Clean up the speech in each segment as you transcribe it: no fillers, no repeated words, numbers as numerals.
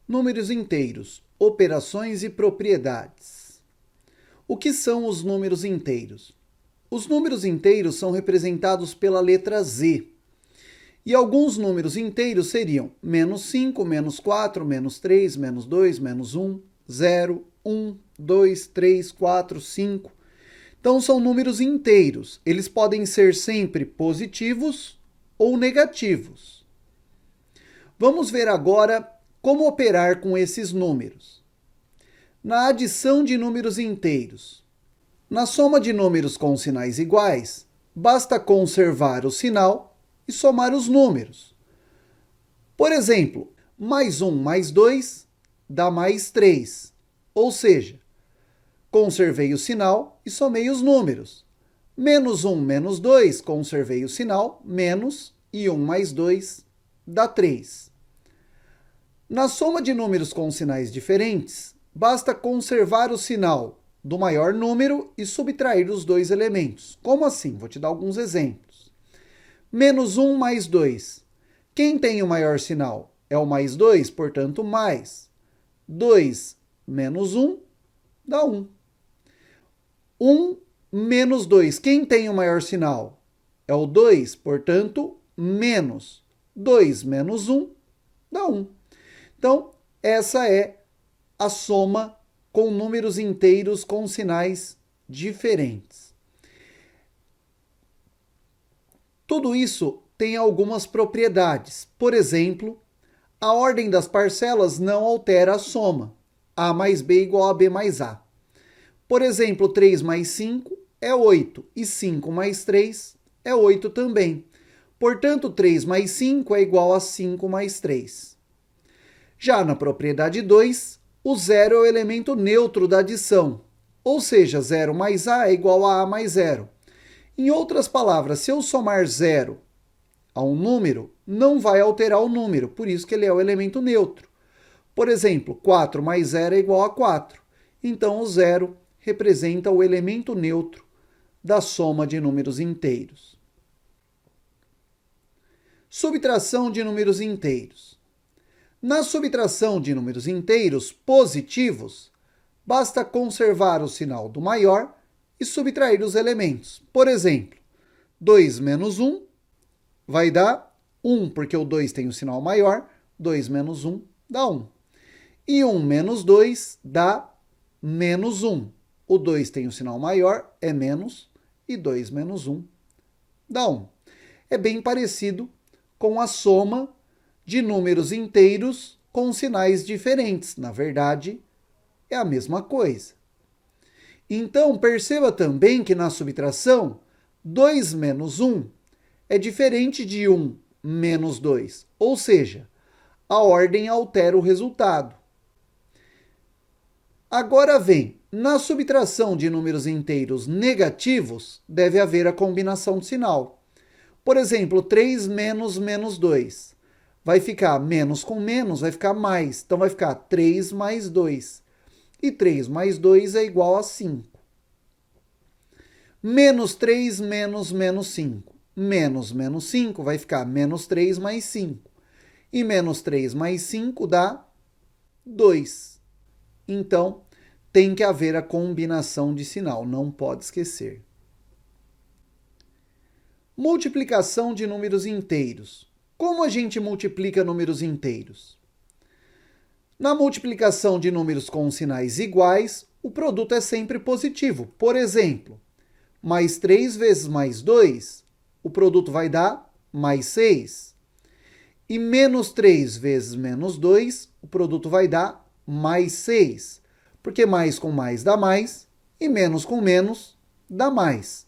Números inteiros, operações e propriedades. O que são os números inteiros? Os números inteiros são representados pela letra Z. E alguns números inteiros seriam -5, -4, -3, -2, -1, 0, 1, 2, 3, 4, 5. Então são números inteiros. Eles podem ser sempre positivos ou negativos. Vamos ver agora como operar com esses números. Na adição de números inteiros. Na soma de números com sinais iguais, basta conservar o sinal e somar os números. Por exemplo, +1 mais 2 dá mais 3. Ou seja, conservei o sinal e somei os números. -1 menos 2, conservei o sinal, menos, e 1 mais 2 dá 3. Na soma de números com sinais diferentes, basta conservar o sinal do maior número e subtrair os dois elementos. Como assim? Vou te dar alguns exemplos. -1 mais 2. Quem tem o maior sinal? É o mais 2, portanto, mais. 2 menos 1 dá 1. 1 menos 2. Quem tem o maior sinal? É o 2, portanto, menos. 2 menos 1 dá 1. Então, essa é a soma com números inteiros com sinais diferentes. Tudo isso tem algumas propriedades. Por exemplo, a ordem das parcelas não altera a soma. A mais B igual a B mais A. Por exemplo, 3 mais 5 é 8 e 5 mais 3 é 8 também. Portanto, 3 mais 5 é igual a 5 mais 3. Já na propriedade 2, o zero é o elemento neutro da adição, ou seja, 0 mais A é igual a A mais 0. Em outras palavras, se eu somar 0 a um número, não vai alterar o número, por isso que ele é o elemento neutro. Por exemplo, 4 mais 0 é igual a 4. Então, o zero representa o elemento neutro da soma de números inteiros. Subtração de números inteiros. Na subtração de números inteiros positivos, basta conservar o sinal do maior e subtrair os elementos. Por exemplo, 2 menos 1 vai dar 1, porque o 2 tem o sinal maior, 2 menos 1 dá 1. E 1 menos 2 dá menos 1. O 2 tem o sinal maior, é menos, e 2 menos 1 dá 1. É bem parecido com a soma de números inteiros com sinais diferentes. Na verdade, é a mesma coisa. Então, perceba também que na subtração, 2 menos 1 é diferente de 1 menos 2. Ou seja, a ordem altera o resultado. Agora vem, na subtração de números inteiros negativos, deve haver a combinação de sinal. Por exemplo, 3 menos menos 2. Vai ficar menos com menos, vai ficar mais. Então, vai ficar 3 mais 2. E 3 mais 2 é igual a 5. Menos 3 menos menos 5. Menos menos 5 vai ficar menos 3 mais 5. E menos 3 mais 5 dá 2. Então, tem que haver a combinação de sinal, não pode esquecer. Multiplicação de números inteiros. Como a gente multiplica números inteiros? Na multiplicação de números com sinais iguais, o produto é sempre positivo. Por exemplo, mais 3 vezes mais 2, o produto vai dar mais 6. E menos 3 vezes menos 2, o produto vai dar mais 6. Porque mais com mais dá mais, e menos com menos dá mais.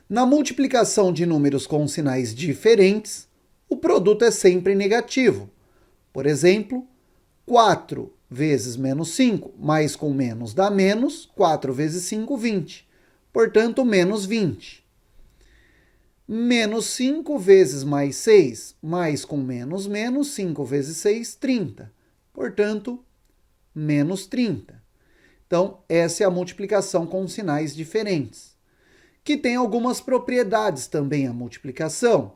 Na multiplicação de números com sinais diferentes, o produto é sempre negativo. Por exemplo, 4 vezes menos 5, mais com menos dá menos, 4 vezes 5, 20. Portanto, menos 20. Menos 5 vezes mais 6, mais com menos, 5 vezes 6, 30. Portanto, menos 30. Então, essa é a multiplicação com sinais diferentes, que tem algumas propriedades também a multiplicação.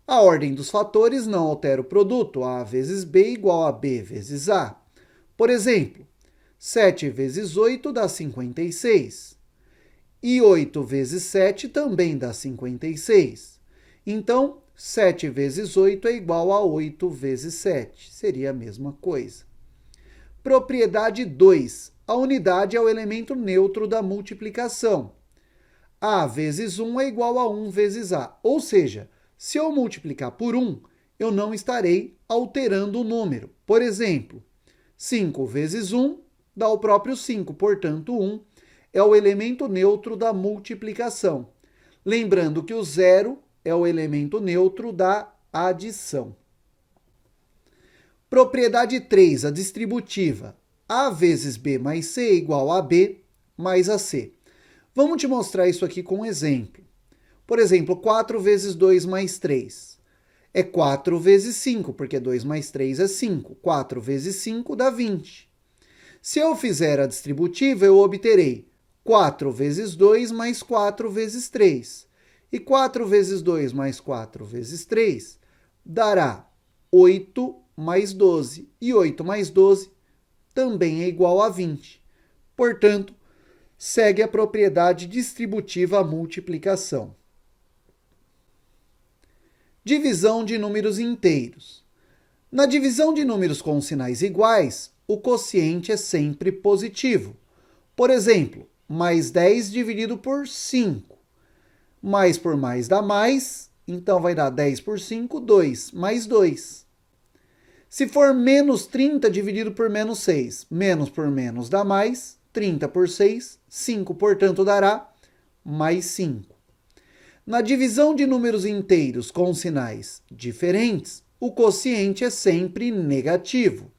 A ordem dos fatores não altera o produto. A vezes B igual a B vezes A. Por exemplo, 7 vezes 8 dá 56. E 8 vezes 7 também dá 56. Então, 7 vezes 8 é igual a 8 vezes 7. Seria a mesma coisa. Propriedade 2. A unidade é o elemento neutro da multiplicação. A vezes 1 é igual a 1 vezes A. Ou seja, se eu multiplicar por 1, eu não estarei alterando o número. Por exemplo, 5 vezes 1 dá o próprio 5, portanto, 1 é o elemento neutro da multiplicação. Lembrando que o 0 é o elemento neutro da adição. Propriedade 3, a distributiva. A vezes B mais C é igual a B mais AC. Vamos te mostrar isso aqui com um exemplo. Por exemplo, 4 vezes 2 mais 3. É 4 vezes 5, porque 2 mais 3 é 5. 4 vezes 5 dá 20. Se eu fizer a distributiva, eu obterei 4 vezes 2 mais 4 vezes 3. E 4 vezes 2 mais 4 vezes 3 dará 8 mais 12. E 8 mais 12 também é igual a 20. Portanto, segue a propriedade distributiva à multiplicação. Divisão de números inteiros. Na divisão de números com sinais iguais, o quociente é sempre positivo. Por exemplo, mais 10 dividido por 5. Mais por mais dá mais, então vai dar 10 por 5, 2, mais 2. Se for menos 30 dividido por menos 6, menos por menos dá mais, 30 por 6, 5, portanto dará mais 5. Na divisão de números inteiros com sinais diferentes, o quociente é sempre negativo.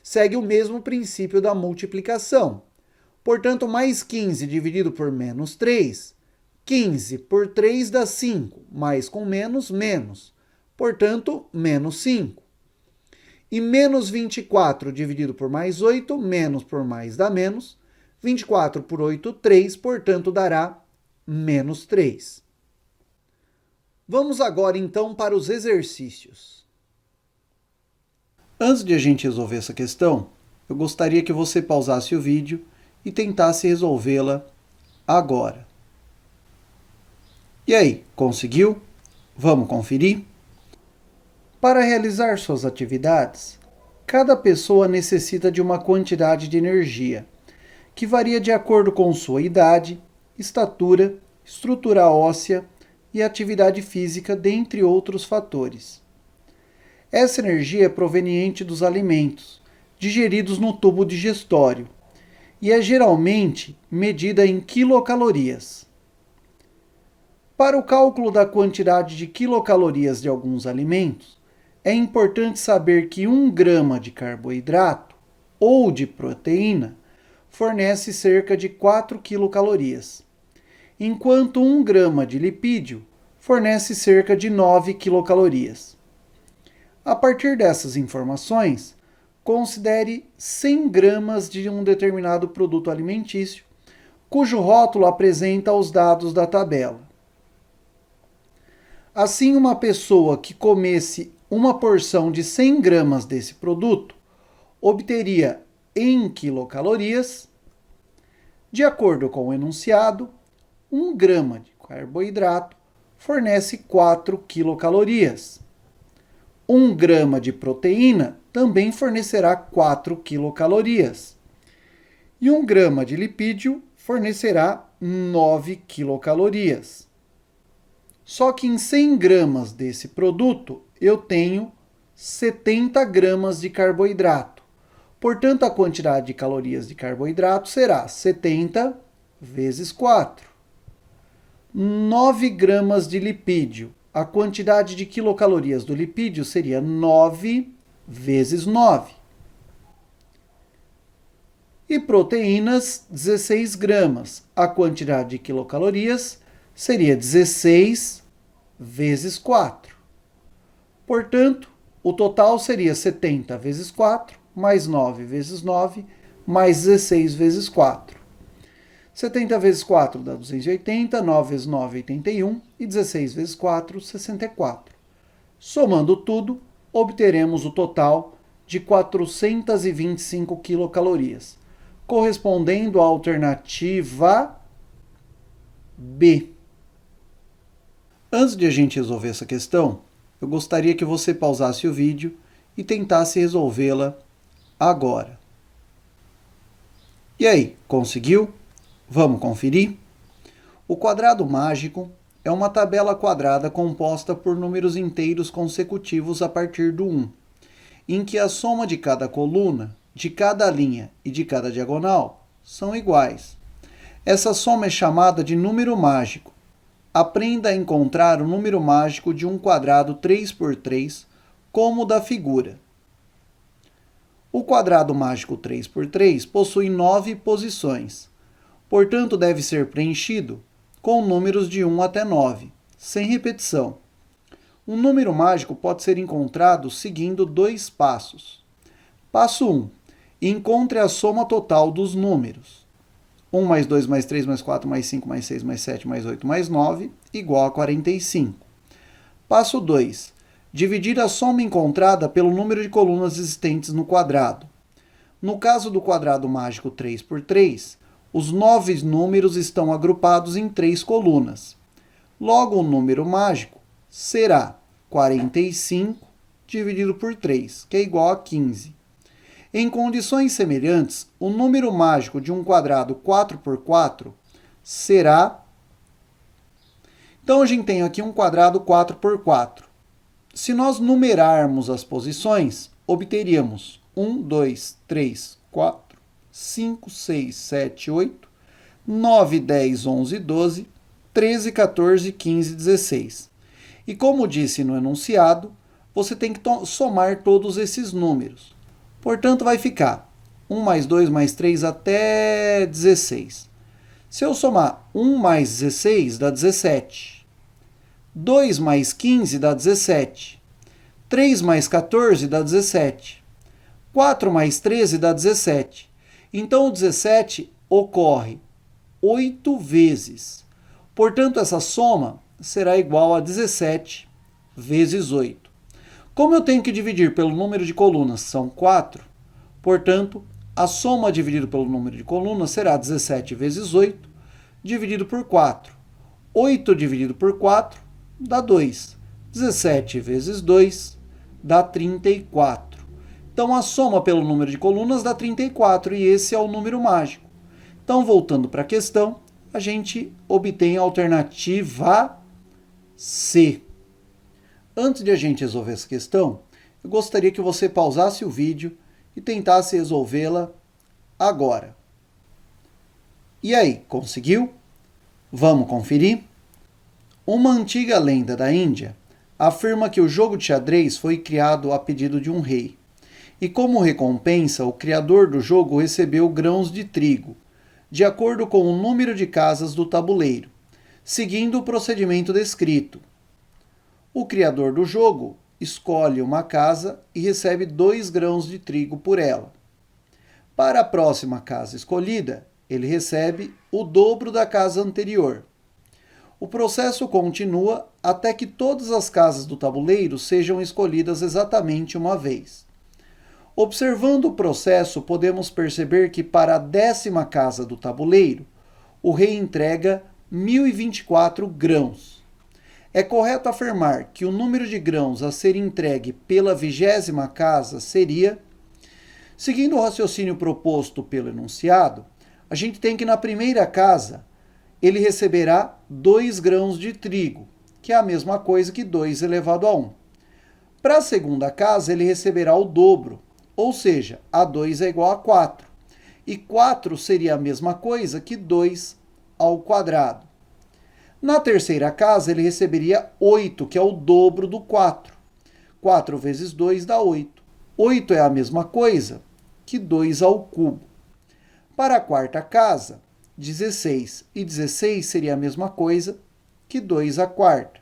Segue o mesmo princípio da multiplicação. Portanto, mais 15 dividido por menos 3, 15 por 3 dá 5, mais com menos, menos. Portanto, menos 5. E menos 24 dividido por mais 8, menos por mais dá menos. 24 por 8, 3, portanto, dará menos 3. Vamos agora, então, para os exercícios. Antes de a gente resolver essa questão, eu gostaria que você pausasse o vídeo e tentasse resolvê-la agora. E aí, conseguiu? Vamos conferir? Para realizar suas atividades, cada pessoa necessita de uma quantidade de energia, que varia de acordo com sua idade, estatura, estrutura óssea e atividade física, dentre outros fatores. Essa energia é proveniente dos alimentos, digeridos no tubo digestório, e é geralmente medida em quilocalorias. Para o cálculo da quantidade de quilocalorias de alguns alimentos, é importante saber que 1 grama de carboidrato ou de proteína fornece cerca de 4 quilocalorias, enquanto 1 grama de lipídio fornece cerca de 9 quilocalorias. A partir dessas informações, considere 100 gramas de um determinado produto alimentício, cujo rótulo apresenta os dados da tabela. Assim, uma pessoa que comesse uma porção de 100 gramas desse produto obteria em quilocalorias, de acordo com o enunciado, 1 grama de carboidrato fornece 4 quilocalorias. 1 grama de proteína também fornecerá 4 quilocalorias. E 1 grama de lipídio fornecerá 9 quilocalorias. Só que em 100 gramas desse produto, eu tenho 70 gramas de carboidrato. Portanto, a quantidade de calorias de carboidrato será 70 vezes 4. 9 gramas de lipídio. A quantidade de quilocalorias do lipídio seria 9 vezes 9. E proteínas, 16 gramas. A quantidade de quilocalorias seria 16 vezes 4. Portanto, o total seria 70 vezes 4, mais 9 vezes 9, mais 16 vezes 4. 70 vezes 4 dá 280, 9 vezes 9, 81, e 16 vezes 4, 64. Somando tudo, obteremos o total de 425 quilocalorias, correspondendo à alternativa B. Antes de a gente resolver essa questão, eu gostaria que você pausasse o vídeo e tentasse resolvê-la agora. E aí, conseguiu? Vamos conferir? O quadrado mágico é uma tabela quadrada composta por números inteiros consecutivos a partir do 1, em que a soma de cada coluna, de cada linha e de cada diagonal são iguais. Essa soma é chamada de número mágico. Aprenda a encontrar o número mágico de um quadrado 3×3, como o da figura. O quadrado mágico 3×3 possui 9 posições, portanto deve ser preenchido com números de 1 até 9, sem repetição. Um número mágico pode ser encontrado seguindo 2 passos. Passo 1. Encontre a soma total dos números. 1 mais 2 mais 3 mais 4 mais 5 mais 6 mais 7 mais 8 mais 9 igual a 45. Passo 2. Dividir a soma encontrada pelo número de colunas existentes no quadrado. No caso do quadrado mágico 3×3, os 9 números estão agrupados em 3 colunas. Logo, o número mágico será 45 dividido por 3, que é igual a 15. Em condições semelhantes, o número mágico de um quadrado 4×4 será... Então, a gente tem aqui um quadrado 4×4. Se nós numerarmos as posições, obteríamos 1, 2, 3, 4, 5, 6, 7, 8, 9, 10, 11, 12, 13, 14, 15, 16. E como disse no enunciado, você tem que somar todos esses números. Portanto, vai ficar 1 mais 2 mais 3 até 16. Se eu somar 1 mais 16, dá 17. 2 mais 15 dá 17. 3 mais 14 dá 17. 4 mais 13 dá 17. Então, o 17 ocorre 8 vezes. Portanto, essa soma será igual a 17 vezes 8. Como eu tenho que dividir pelo número de colunas, são 4, portanto, a soma dividida pelo número de colunas será 17 vezes 8, dividido por 4. 8 dividido por 4 dá 2. 17 vezes 2 dá 34. Então, a soma pelo número de colunas dá 34, e esse é o número mágico. Então, voltando para a questão, a gente obtém a alternativa C. Antes de a gente resolver essa questão, eu gostaria que você pausasse o vídeo e tentasse resolvê-la agora. E aí, conseguiu? Vamos conferir? Uma antiga lenda da Índia afirma que o jogo de xadrez foi criado a pedido de um rei. E como recompensa, o criador do jogo recebeu grãos de trigo, de acordo com o número de casas do tabuleiro, seguindo o procedimento descrito. O criador do jogo escolhe uma casa e recebe 2 grãos de trigo por ela. Para a próxima casa escolhida, ele recebe o dobro da casa anterior. O processo continua até que todas as casas do tabuleiro sejam escolhidas exatamente uma vez. Observando o processo, podemos perceber que para a 10ª casa do tabuleiro, o rei entrega 1024 grãos. É correto afirmar que o número de grãos a ser entregue pela 20ª casa seria... Seguindo o raciocínio proposto pelo enunciado, a gente tem que na primeira casa ele receberá 2 grãos de trigo, que é a mesma coisa que 2 elevado a 1. Para a segunda casa, ele receberá o dobro, ou seja, A2 é igual a 4. E 4 seria a mesma coisa que 2 ao quadrado. Na terceira casa, ele receberia 8, que é o dobro do 4. 4 vezes 2 dá 8. 8 é a mesma coisa que 2 ao cubo. Para a quarta casa, 16. E 16 seria a mesma coisa que 2 à quarta.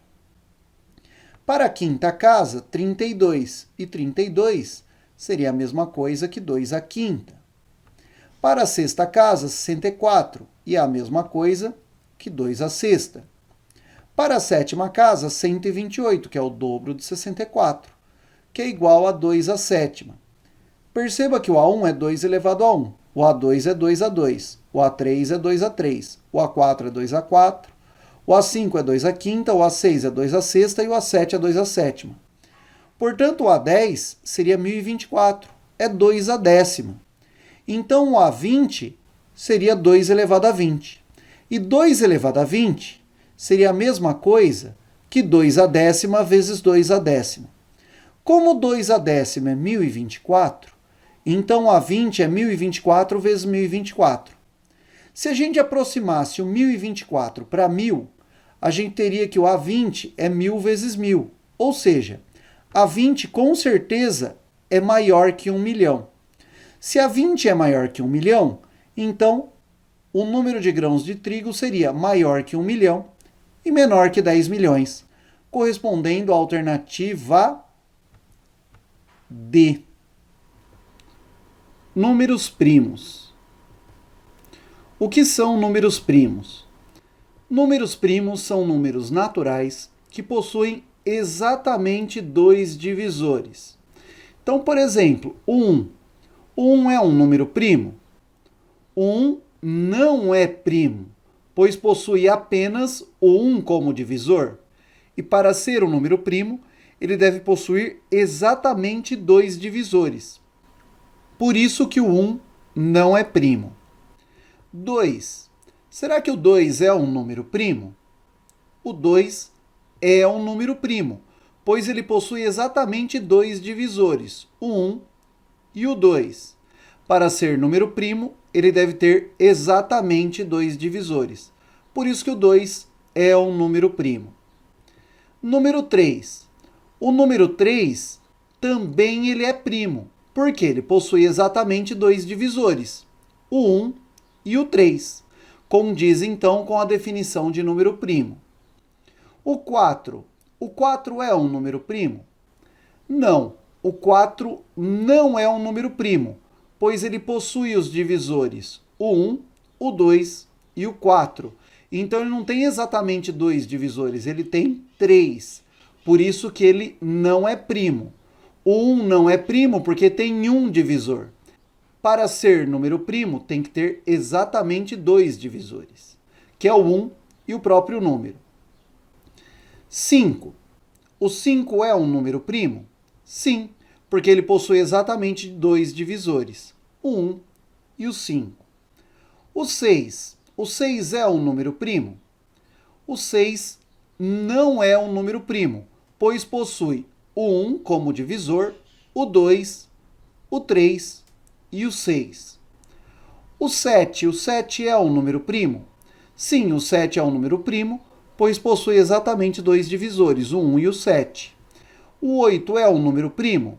Para a quinta casa, 32. E 32 seria a mesma coisa que 2 à quinta. Para a sexta casa, 64. E é a mesma coisa que 2 à sexta. Para a sétima casa, 128, que é o dobro de 64, que é igual a 2 à sétima. Perceba que o A1 é 2 elevado a 1, o A2 é 2 a 2, o A3 é 2 a 3, o A4 é 2 a 4, o A5 é 2 a quinta, o A6 é 2 a sexta e o A7 é 2 a sétima. Portanto, o A10 seria 1024, é 2 a décima. Então, o A20 seria 2 elevado a 20. E 2 elevado a 20 seria a mesma coisa que 2 a décima vezes 2 a décima. Como 2 a décima é 1024, então o A20 é 1024 vezes 1024. Se a gente aproximasse o 1024 para 1000, a gente teria que o A20 é 1000 vezes 1000. Ou seja, A20 com certeza é maior que 1 milhão. Se A20 é maior que 1 milhão, então o número de grãos de trigo seria maior que 1 milhão e menor que 10 milhões, correspondendo à alternativa D. Números primos. O que são números primos? Números primos são números naturais que possuem exatamente 2 divisores. Então, por exemplo, o 1. O 1 é um número primo? O 1 não é primo, pois possui apenas o 1 como divisor. E para ser um número primo, ele deve possuir exatamente 2 divisores. Por isso que o 1 não é primo. 2. Será que o 2 é um número primo? O 2 é um número primo, pois ele possui exatamente 2 divisores, o 1 e o 2. Para ser número primo, ele deve ter exatamente 2 divisores. Por isso que o 2 é um número primo. Número 3. O número 3 também ele é primo, porque ele possui exatamente 2 divisores, o 1 e o 3. Condiz então com a definição de número primo. O 4. O 4 é um número primo? Não, o 4 não é um número primo, pois ele possui os divisores o 1, o 2 e o 4. Então ele não tem exatamente 2 divisores, ele tem 3. Por isso que ele não é primo. O 1 não é primo porque tem um divisor. Para ser número primo, tem que ter exatamente 2 divisores, que é o 1 e o próprio número. 5. O 5 é um número primo? Sim, porque ele possui exatamente 2 divisores, o 1 e o 5. O 6. O 6 é um número primo? O 6 não é um número primo, pois possui o 1 como divisor, o 2, o 3 e o 6. O 7. O 7 é um número primo? Sim, o 7 é um número primo, pois possui exatamente 2 divisores, o 1 e o 7. O 8 é um número primo?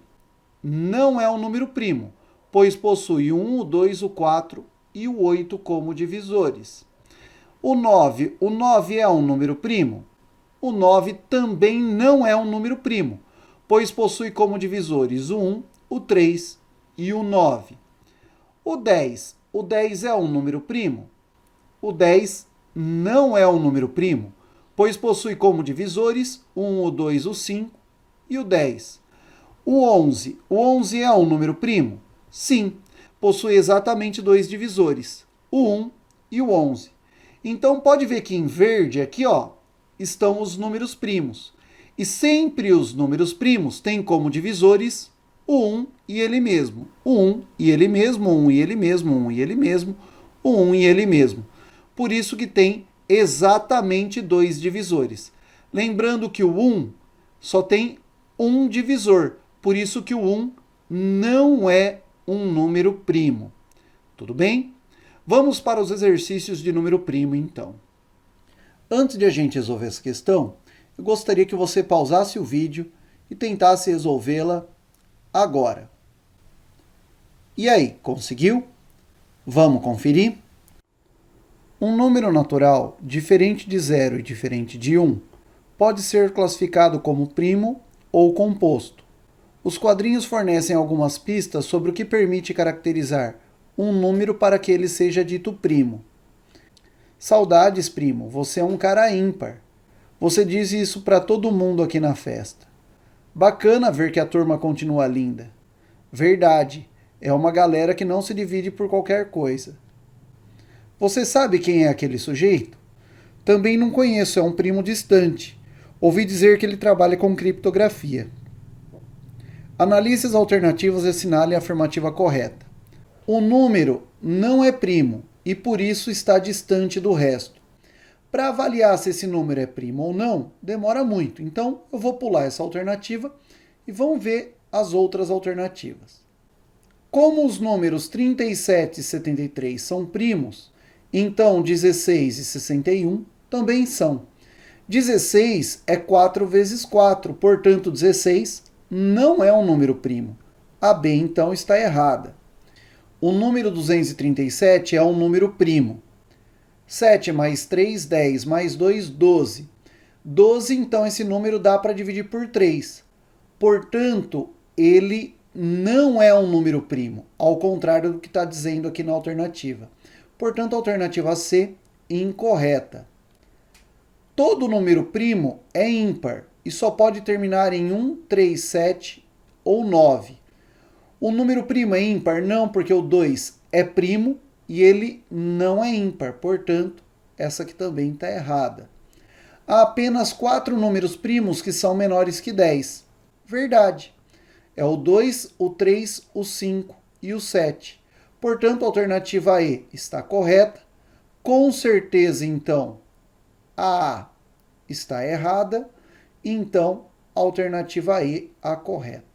Não é um número primo, pois possui o 1, o 2, o 4 e o 8 como divisores. O 9. O 9 é um número primo? O 9 também não é um número primo, pois possui como divisores o 1, o 3 e o 9. O 10. O 10 é um número primo? O 10 não é um número primo, pois possui como divisores o 1, o 2, o 5 e o 10. O 11. O 11 é um número primo? Sim, possui exatamente 2 divisores, o 1 e o 11. Então pode ver que em verde aqui, ó, estão os números primos. E sempre os números primos têm como divisores o 1 e ele mesmo, o 1 e ele mesmo, o 1 e ele mesmo, o 1 e ele mesmo, o 1 e ele mesmo. Por isso que tem exatamente 2 divisores. Lembrando que o 1 só tem um divisor, por isso que o 1 não é um número primo. Tudo bem? Vamos para os exercícios de número primo, então. Antes de a gente resolver essa questão, eu gostaria que você pausasse o vídeo e tentasse resolvê-la agora. E aí, conseguiu? Vamos conferir? Um número natural, diferente de 0 e diferente de 1, pode ser classificado como primo ou composto. Os quadrinhos fornecem algumas pistas sobre o que permite caracterizar um número para que ele seja dito primo. Saudades, primo, você é um cara ímpar. Você diz isso para todo mundo aqui na festa. Bacana ver que a turma continua linda. Verdade, é uma galera que não se divide por qualquer coisa. Você sabe quem é aquele sujeito? Também não conheço, é um primo distante. Ouvi dizer que ele trabalha com criptografia. Analise as alternativas e assinale a afirmativa correta. O número não é primo e por isso está distante do resto. Para avaliar se esse número é primo ou não, demora muito. Então, eu vou pular essa alternativa e vamos ver as outras alternativas. Como os números 37 e 73 são primos, então 16 e 61 também são. 16 é 4 vezes 4, portanto 16 não é um número primo. A B então está errada. O número 237 é um número primo. 7 mais 3, 10, mais 2, 12. 12, então, esse número dá para dividir por 3. Portanto, ele não é um número primo, ao contrário do que está dizendo aqui na alternativa. Portanto, a alternativa C, incorreta. Todo número primo é ímpar e só pode terminar em 1, 3, 7 ou 9. O número primo é ímpar? Não, porque o 2 é primo e ele não é ímpar. Portanto, essa aqui também está errada. Há apenas 4 números primos que são menores que 10. Verdade. É o 2, o 3, o 5 e o 7. Portanto, a alternativa E está correta. Com certeza, então, a A está errada. Então, a alternativa E a correta.